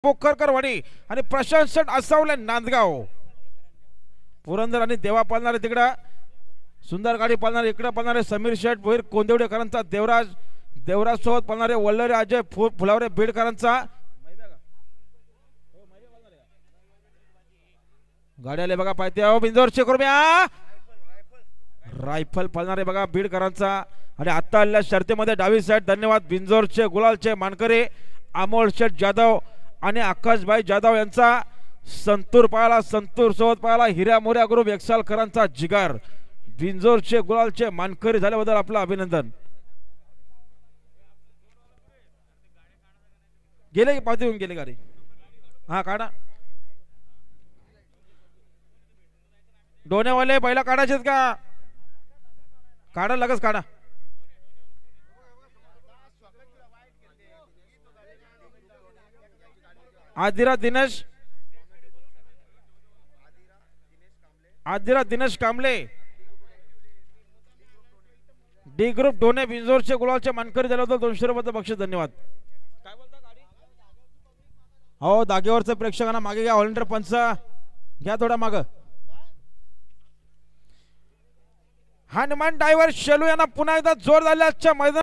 पोखरकरवाडी आणि प्रशांत शेट आसावले नांदगाव. पुरंदर आणि देवा पालणारे तिकडं सुंदर गाडी पालणारे इकडे पालणारे समीर शेट भोईर कोंदेवडेकरांचा देवराज सोबत पालणारे वल्लरे अजय फुलावरे बीडकरांचा गाडी आले बघा पायथ्या बिंजोरचे कुरम्या रायफल पालणारे बघा बीडकरांचा. आणि आता आलेल्या शर्तीमध्ये डावी साईड धन्यवाद बिंजोरचे गुलालचे मानकरी अमोल शेठ जाधव आणि आकाशभाई जाधव यांचा. संतूर पाहायला संतूर सोबत पाहायला हिऱ्या मोऱ्या ग्रुप एकसालकरांचा जिगर. बिंजोरचे गुलालचे मानकरी झाल्याबद्दल आपलं अभिनंदन. गेले की पाहते येऊन गेले गाडी हा काढा डोनेवाले बैला काढायचे का काढा लगेच काढा. आदिरा दिनेश कांबळे डी ग्रुप डोने बिंजोरचे गुलालचे मानकरी झाल्याबद्दल 200 रुपयाचं बक्षीस धन्यवाद. हो दागेवरचं प्रेक्षकांना मागे घ्या. व्हॉलंटियर पंच घ्या थोडा माग. हनुमान ड्रायव्हर शेलू यांना पुन्हा एकदा जोर झाल्याच्या मैदान